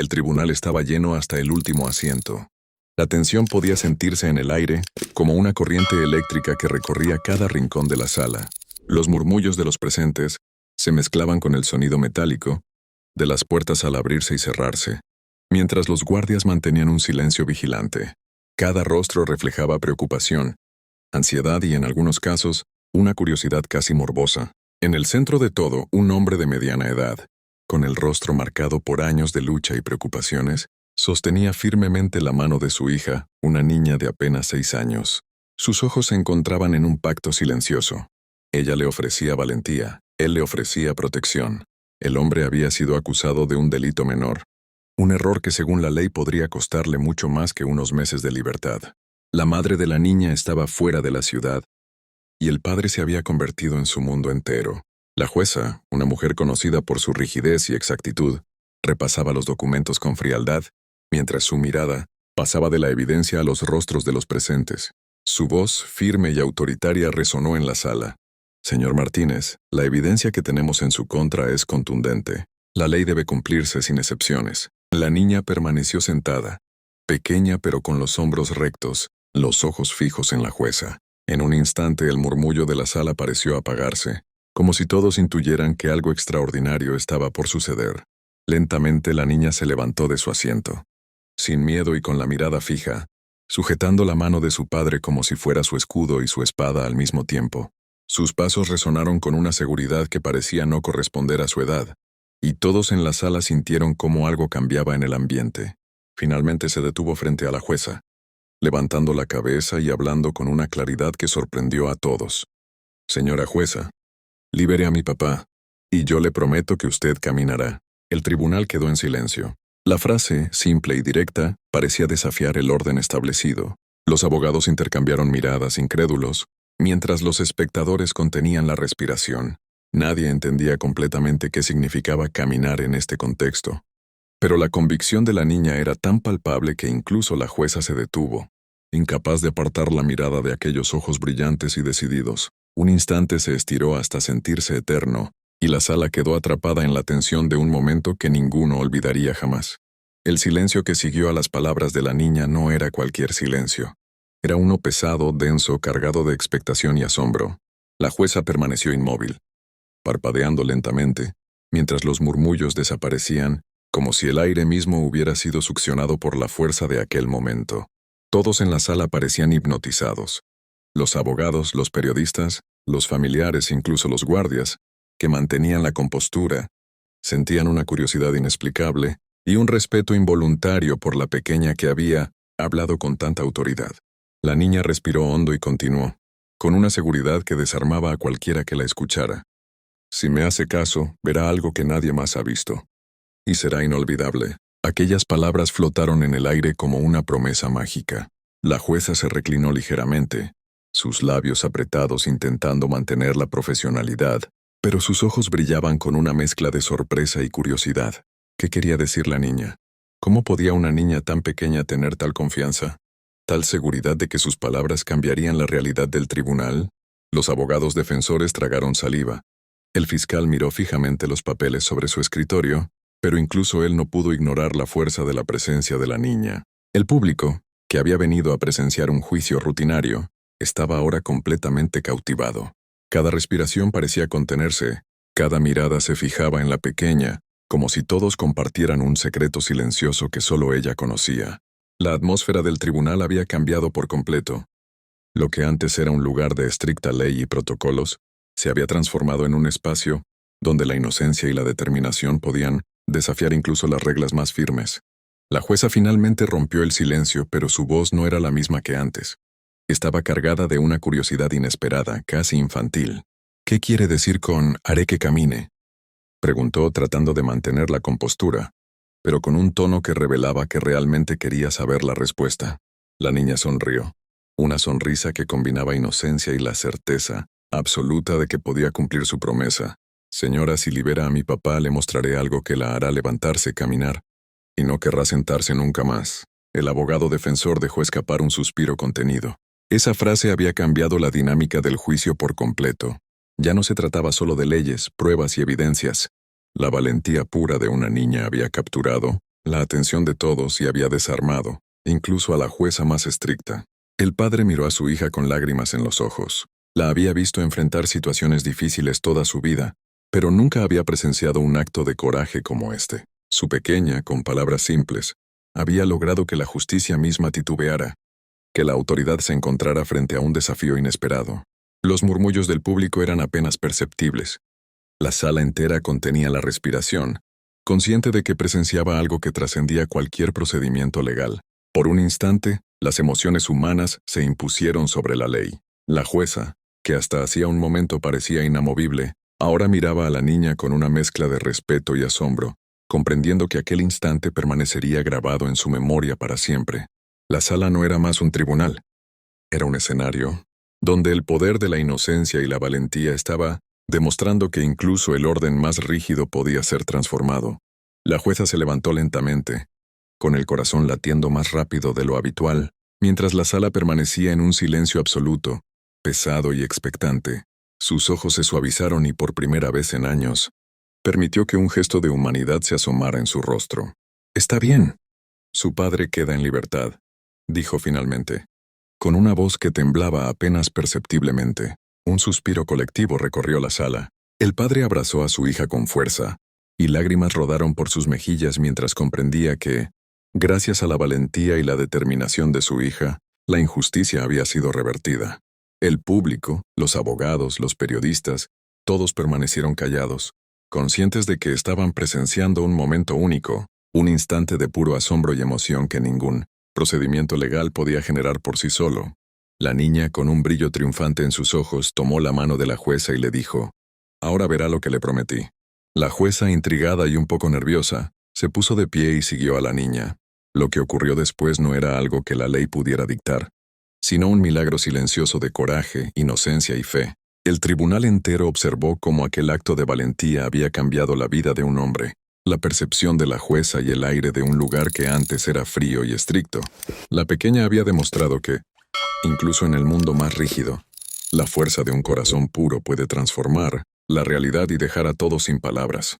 El tribunal estaba lleno hasta el último asiento. La tensión podía sentirse en el aire, como una corriente eléctrica que recorría cada rincón de la sala. Los murmullos de los presentes se mezclaban con el sonido metálico de las puertas al abrirse y cerrarse, mientras los guardias mantenían un silencio vigilante. Cada rostro reflejaba preocupación, ansiedad y, en algunos casos, una curiosidad casi morbosa. En el centro de todo, un hombre de mediana edad, con el rostro marcado por años de lucha y preocupaciones, sostenía firmemente la mano de su hija, una niña de apenas 6 años. Sus ojos se encontraban en un pacto silencioso. Ella le ofrecía valentía, él le ofrecía protección. El hombre había sido acusado de un delito menor, un error que según la ley podría costarle mucho más que unos meses de libertad. La madre de la niña estaba fuera de la ciudad, y el padre se había convertido en su mundo entero. La jueza, una mujer conocida por su rigidez y exactitud, repasaba los documentos con frialdad, mientras su mirada pasaba de la evidencia a los rostros de los presentes. Su voz, firme y autoritaria, resonó en la sala. Señor Martínez, la evidencia que tenemos en su contra es contundente. La ley debe cumplirse sin excepciones. La niña permaneció sentada, pequeña pero con los hombros rectos, los ojos fijos en la jueza. En un instante el murmullo de la sala pareció apagarse, como si todos intuyeran que algo extraordinario estaba por suceder. Lentamente la niña se levantó de su asiento, sin miedo y con la mirada fija, sujetando la mano de su padre como si fuera su escudo y su espada al mismo tiempo. Sus pasos resonaron con una seguridad que parecía no corresponder a su edad, y todos en la sala sintieron cómo algo cambiaba en el ambiente. Finalmente se detuvo frente a la jueza, levantando la cabeza y hablando con una claridad que sorprendió a todos. Señora jueza, libere a mi papá, y yo le prometo que usted caminará. El tribunal quedó en silencio. La frase, simple y directa, parecía desafiar el orden establecido. Los abogados intercambiaron miradas incrédulos, mientras los espectadores contenían la respiración. Nadie entendía completamente qué significaba caminar en este contexto. Pero la convicción de la niña era tan palpable que incluso la jueza se detuvo, incapaz de apartar la mirada de aquellos ojos brillantes y decididos. Un instante se estiró hasta sentirse eterno, y la sala quedó atrapada en la tensión de un momento que ninguno olvidaría jamás. El silencio que siguió a las palabras de la niña no era cualquier silencio. Era uno pesado, denso, cargado de expectación y asombro. La jueza permaneció inmóvil, parpadeando lentamente, mientras los murmullos desaparecían, como si el aire mismo hubiera sido succionado por la fuerza de aquel momento. Todos en la sala parecían hipnotizados. Los abogados, los periodistas, los familiares, incluso los guardias, que mantenían la compostura, sentían una curiosidad inexplicable y un respeto involuntario por la pequeña que había hablado con tanta autoridad. La niña respiró hondo y continuó, con una seguridad que desarmaba a cualquiera que la escuchara. Si me hace caso, verá algo que nadie más ha visto. Y será inolvidable. Aquellas palabras flotaron en el aire como una promesa mágica. La jueza se reclinó ligeramente, sus labios apretados intentando mantener la profesionalidad, pero sus ojos brillaban con una mezcla de sorpresa y curiosidad. ¿Qué quería decir la niña? ¿Cómo podía una niña tan pequeña tener tal confianza? ¿Tal seguridad de que sus palabras cambiarían la realidad del tribunal? Los abogados defensores tragaron saliva. El fiscal miró fijamente los papeles sobre su escritorio, pero incluso él no pudo ignorar la fuerza de la presencia de la niña. El público, que había venido a presenciar un juicio rutinario, estaba ahora completamente cautivado. Cada respiración parecía contenerse, cada mirada se fijaba en la pequeña, como si todos compartieran un secreto silencioso que solo ella conocía. La atmósfera del tribunal había cambiado por completo. Lo que antes era un lugar de estricta ley y protocolos, se había transformado en un espacio donde la inocencia y la determinación podían desafiar incluso las reglas más firmes. La jueza finalmente rompió el silencio, pero su voz no era la misma que antes. Estaba cargada de una curiosidad inesperada, casi infantil. ¿Qué quiere decir con «haré que camine?», preguntó tratando de mantener la compostura, pero con un tono que revelaba que realmente quería saber la respuesta. La niña sonrió, una sonrisa que combinaba inocencia y la certeza absoluta de que podía cumplir su promesa. Señora, si libera a mi papá, le mostraré algo que la hará levantarse y caminar, y no querrá sentarse nunca más. El abogado defensor dejó escapar un suspiro contenido. Esa frase había cambiado la dinámica del juicio por completo. Ya no se trataba solo de leyes, pruebas y evidencias. La valentía pura de una niña había capturado, la atención de todos y había desarmado, incluso a la jueza más estricta. El padre miró a su hija con lágrimas en los ojos. La había visto enfrentar situaciones difíciles toda su vida, pero nunca había presenciado un acto de coraje como este. Su pequeña, con palabras simples, había logrado que la justicia misma titubeara, que la autoridad se encontrara frente a un desafío inesperado. Los murmullos del público eran apenas perceptibles. La sala entera contenía la respiración, consciente de que presenciaba algo que trascendía cualquier procedimiento legal. Por un instante, las emociones humanas se impusieron sobre la ley. La jueza, que hasta hacía un momento parecía inamovible, ahora miraba a la niña con una mezcla de respeto y asombro, comprendiendo que aquel instante permanecería grabado en su memoria para siempre. La sala no era más un tribunal. Era un escenario donde el poder de la inocencia y la valentía estaba demostrando que incluso el orden más rígido podía ser transformado. La jueza se levantó lentamente, con el corazón latiendo más rápido de lo habitual, mientras la sala permanecía en un silencio absoluto, pesado y expectante. Sus ojos se suavizaron y por primera vez en años, permitió que un gesto de humanidad se asomara en su rostro. «Está bien. Su padre queda en libertad», dijo finalmente, con una voz que temblaba apenas perceptiblemente. Un suspiro colectivo recorrió la sala. El padre abrazó a su hija con fuerza, y lágrimas rodaron por sus mejillas mientras comprendía que, gracias a la valentía y la determinación de su hija, la injusticia había sido revertida. El público, los abogados, los periodistas, todos permanecieron callados, conscientes de que estaban presenciando un momento único, un instante de puro asombro y emoción que ningún procedimiento legal podía generar por sí solo. La niña, con un brillo triunfante en sus ojos, tomó la mano de la jueza y le dijo: «Ahora verá lo que le prometí». La jueza, intrigada y un poco nerviosa, se puso de pie y siguió a la niña. Lo que ocurrió después no era algo que la ley pudiera dictar, sino un milagro silencioso de coraje, inocencia y fe. El tribunal entero observó cómo aquel acto de valentía había cambiado la vida de un hombre, la percepción de la jueza y el aire de un lugar que antes era frío y estricto. La pequeña había demostrado que, incluso en el mundo más rígido, la fuerza de un corazón puro puede transformar la realidad y dejar a todos sin palabras.